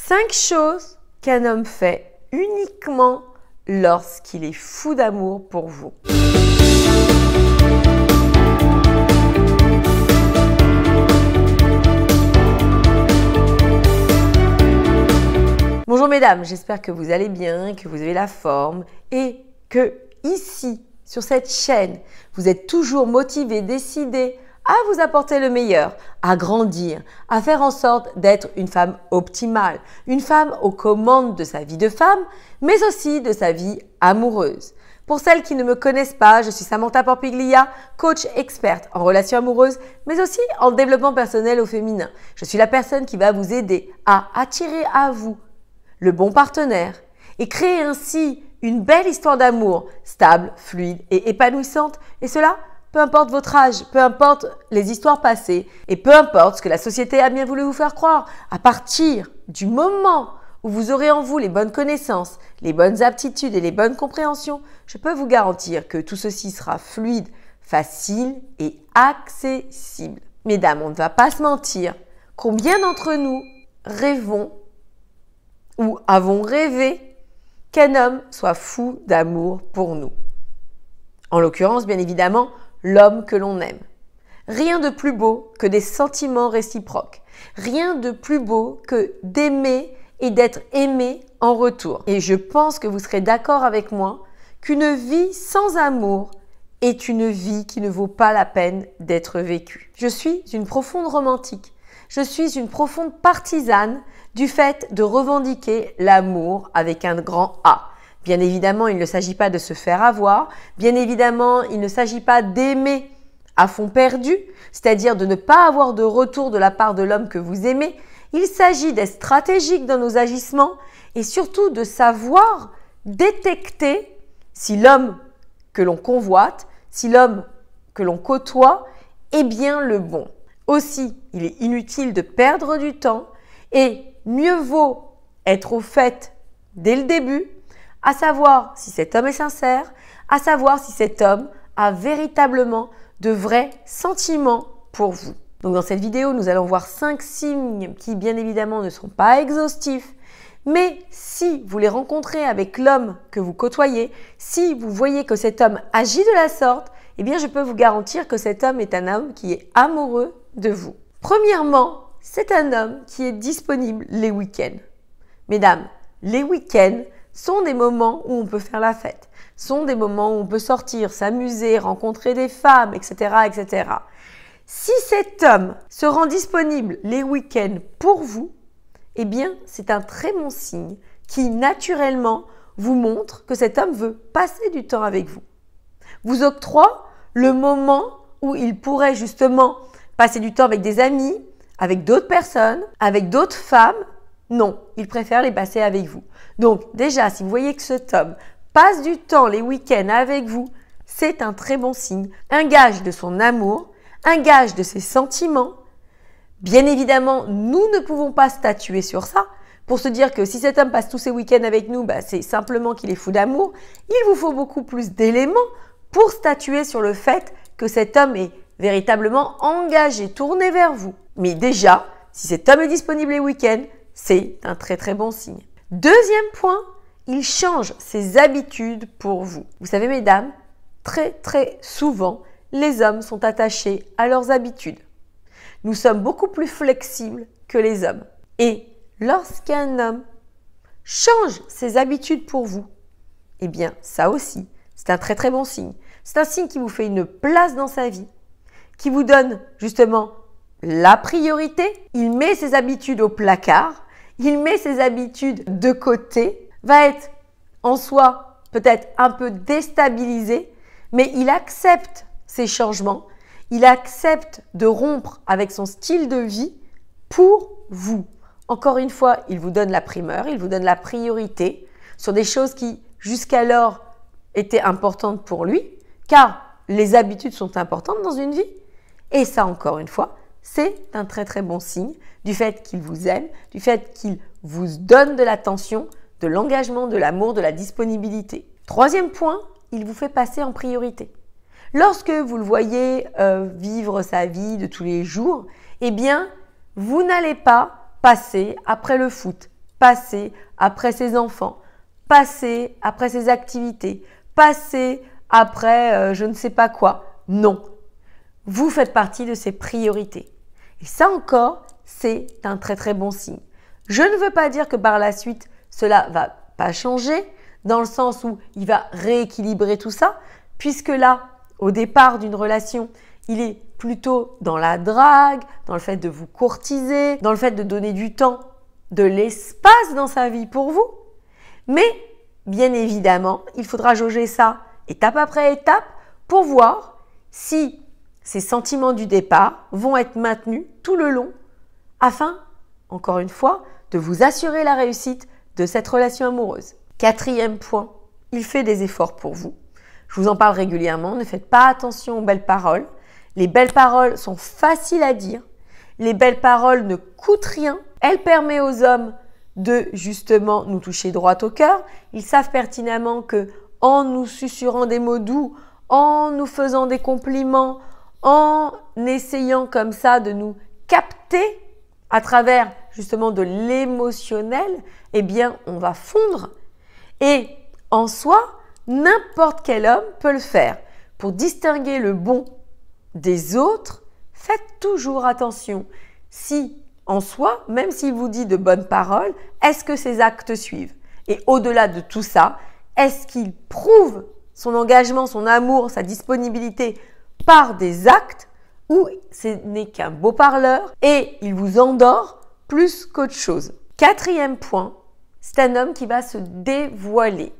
5 choses qu'un homme fait uniquement lorsqu'il est fou d'amour pour vous. Bonjour mesdames, j'espère que vous allez bien, que vous avez la forme et que ici, sur cette chaîne, vous êtes toujours motivés, décidés à vous apporter le meilleur, à grandir, à faire en sorte d'être une femme optimale, une femme aux commandes de sa vie de femme, mais aussi de sa vie amoureuse. Pour celles qui ne me connaissent pas, je suis Samantha Porpiglia, coach experte en relations amoureuses, mais aussi en développement personnel au féminin. Je suis la personne qui va vous aider à attirer à vous le bon partenaire et créer ainsi une belle histoire d'amour stable, fluide et épanouissante. Et cela, peu importe votre âge, peu importe les histoires passées et peu importe ce que la société a bien voulu vous faire croire. À partir du moment où vous aurez en vous les bonnes connaissances, les bonnes aptitudes et les bonnes compréhensions, je peux vous garantir que tout ceci sera fluide, facile et accessible. Mesdames, on ne va pas se mentir. Combien d'entre nous rêvons ou avons rêvé qu'un homme soit fou d'amour pour nous? En l'occurrence, bien évidemment, l'homme que l'on aime. Rien de plus beau que des sentiments réciproques. Rien de plus beau que d'aimer et d'être aimé en retour. Et je pense que vous serez d'accord avec moi qu'une vie sans amour est une vie qui ne vaut pas la peine d'être vécue. Je suis une profonde romantique. Je suis une profonde partisane du fait de revendiquer l'amour avec un grand A. Bien évidemment, il ne s'agit pas de se faire avoir. Bien évidemment, il ne s'agit pas d'aimer à fond perdu, c'est-à-dire de ne pas avoir de retour de la part de l'homme que vous aimez. Il s'agit d'être stratégique dans nos agissements et surtout de savoir détecter si l'homme que l'on convoite, si l'homme que l'on côtoie est bien le bon. Aussi, il est inutile de perdre du temps et mieux vaut être au fait dès le début, à savoir si cet homme est sincère, à savoir si cet homme a véritablement de vrais sentiments pour vous. Donc dans cette vidéo, nous allons voir 5 signes qui bien évidemment ne sont pas exhaustifs, mais si vous les rencontrez avec l'homme que vous côtoyez, si vous voyez que cet homme agit de la sorte, eh bien je peux vous garantir que cet homme est un homme qui est amoureux de vous. Premièrement, c'est un homme qui est disponible les week-ends. Mesdames, les week-ends sont des moments où on peut faire la fête, sont des moments où on peut sortir, s'amuser, rencontrer des femmes, etc., etc. Si cet homme se rend disponible les week-ends pour vous, eh bien, c'est un très bon signe qui, naturellement, vous montre que cet homme veut passer du temps avec vous. Vous octroie le moment où il pourrait justement passer du temps avec des amis, avec d'autres personnes, avec d'autres femmes. Non, il préfère les passer avec vous. Donc déjà, si vous voyez que cet homme passe du temps les week-ends avec vous, c'est un très bon signe, un gage de son amour, un gage de ses sentiments. Bien évidemment, nous ne pouvons pas statuer sur ça pour se dire que si cet homme passe tous ses week-ends avec nous, c'est simplement qu'il est fou d'amour. Il vous faut beaucoup plus d'éléments pour statuer sur le fait que cet homme est véritablement engagé, tourné vers vous. Mais déjà, si cet homme est disponible les week-ends, c'est un très très bon signe. Deuxième point, il change ses habitudes pour vous. Vous savez mesdames, très très souvent, les hommes sont attachés à leurs habitudes. Nous sommes beaucoup plus flexibles que les hommes. Et lorsqu'un homme change ses habitudes pour vous, eh bien ça aussi, c'est un très très bon signe. C'est un signe qui vous fait une place dans sa vie, qui vous donne justement la priorité. Il met ses habitudes au placard, il met ses habitudes de côté, va être en soi peut-être un peu déstabilisé, mais il accepte ces changements, il accepte de rompre avec son style de vie pour vous. Encore une fois, il vous donne la primeur, il vous donne la priorité sur des choses qui jusqu'alors étaient importantes pour lui, car les habitudes sont importantes dans une vie. Et ça, encore une fois, c'est un très très bon signe du fait qu'il vous aime, du fait qu'il vous donne de l'attention, de l'engagement, de l'amour, de la disponibilité. Troisième point, il vous fait passer en priorité. Lorsque vous le voyez vivre sa vie de tous les jours, eh bien, vous n'allez pas passer après le foot, passer après ses enfants, passer après ses activités, passer après je ne sais pas quoi. Non, vous faites partie de ses priorités. Et ça encore, c'est un très très bon signe. Je ne veux pas dire que par la suite, cela va pas changer, dans le sens où il va rééquilibrer tout ça, puisque là, au départ d'une relation, il est plutôt dans la drague, dans le fait de vous courtiser, dans le fait de donner du temps, de l'espace dans sa vie pour vous. Mais bien évidemment, il faudra jauger ça étape après étape pour voir si ces sentiments du départ vont être maintenus tout le long afin, encore une fois, de vous assurer la réussite de cette relation amoureuse. 4e point, il fait des efforts pour vous. Je vous en parle régulièrement, ne faites pas attention aux belles paroles. Les belles paroles sont faciles à dire. Les belles paroles ne coûtent rien. Elles permettent aux hommes de justement nous toucher droit au cœur. Ils savent pertinemment que en nous susurrant des mots doux, en nous faisant des compliments, en essayant comme ça de nous capter à travers justement de l'émotionnel, eh bien on va fondre. Et en soi, n'importe quel homme peut le faire. Pour distinguer le bon des autres, faites toujours attention. Si en soi, même s'il vous dit de bonnes paroles, est-ce que ses actes suivent? Et au-delà de tout ça, est-ce qu'il prouve son engagement, son amour, sa disponibilité par des actes ou ce n'est qu'un beau parleur et il vous endort plus qu'autre chose? 4e point, c'est un homme qui va se dévoiler.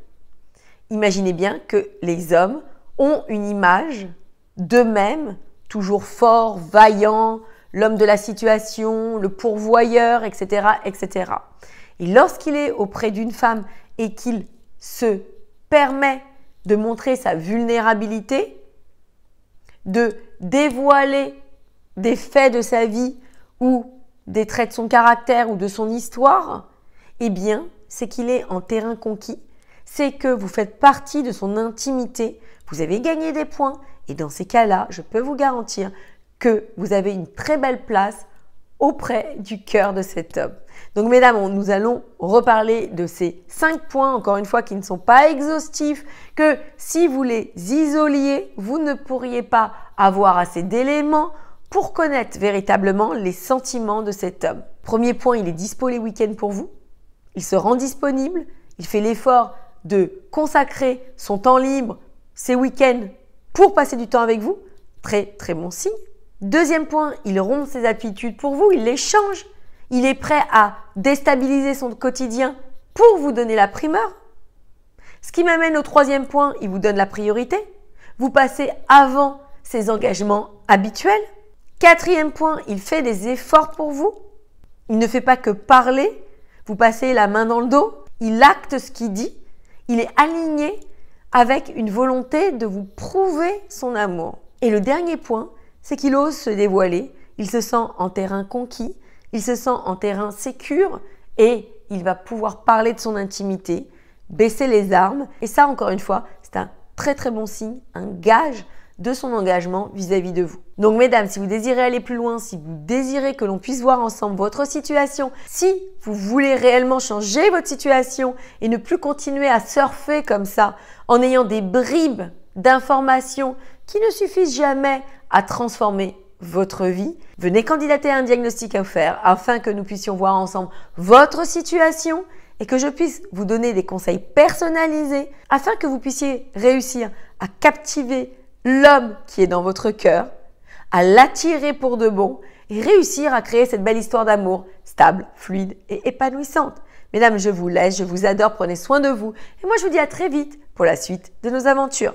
Imaginez bien que les hommes ont une image d'eux-mêmes, toujours fort, vaillant, l'homme de la situation, le pourvoyeur, etc., etc. Et lorsqu'il est auprès d'une femme et qu'il se permet de montrer sa vulnérabilité, de dévoiler des faits de sa vie ou des traits de son caractère ou de son histoire, eh bien, c'est qu'il est en terrain conquis, c'est que vous faites partie de son intimité, vous avez gagné des points et dans ces cas-là, je peux vous garantir que vous avez une très belle place auprès du cœur de cet homme. Donc mesdames, nous allons reparler de ces 5 points, encore une fois, qui ne sont pas exhaustifs, que si vous les isoliez, vous ne pourriez pas avoir assez d'éléments pour connaître véritablement les sentiments de cet homme. Premier point, il est dispo les week-ends pour vous, il se rend disponible, il fait l'effort de consacrer son temps libre, ses week-ends, pour passer du temps avec vous. Très très bon signe. Deuxième point, il rompt ses habitudes pour vous, il les change. Il est prêt à déstabiliser son quotidien pour vous donner la primeur. Ce qui m'amène au 3e point, il vous donne la priorité. Vous passez avant ses engagements habituels. 4e point, il fait des efforts pour vous. Il ne fait pas que parler, vous passez la main dans le dos. Il acte ce qu'il dit. Il est aligné avec une volonté de vous prouver son amour. Et le dernier point, c'est qu'il ose se dévoiler. Il se sent en terrain conquis. Il se sent en terrain sécure et il va pouvoir parler de son intimité, baisser les armes. Et ça, encore une fois, c'est un très très bon signe, un gage de son engagement vis-à-vis de vous. Donc mesdames, si vous désirez aller plus loin, si vous désirez que l'on puisse voir ensemble votre situation, si vous voulez réellement changer votre situation et ne plus continuer à surfer comme ça en ayant des bribes d'informations qui ne suffisent jamais à transformer votre vie, venez candidater à un diagnostic à faire afin que nous puissions voir ensemble votre situation et que je puisse vous donner des conseils personnalisés afin que vous puissiez réussir à captiver l'homme qui est dans votre cœur, à l'attirer pour de bon et réussir à créer cette belle histoire d'amour stable, fluide et épanouissante. Mesdames, je vous laisse, je vous adore, prenez soin de vous et moi je vous dis à très vite pour la suite de nos aventures.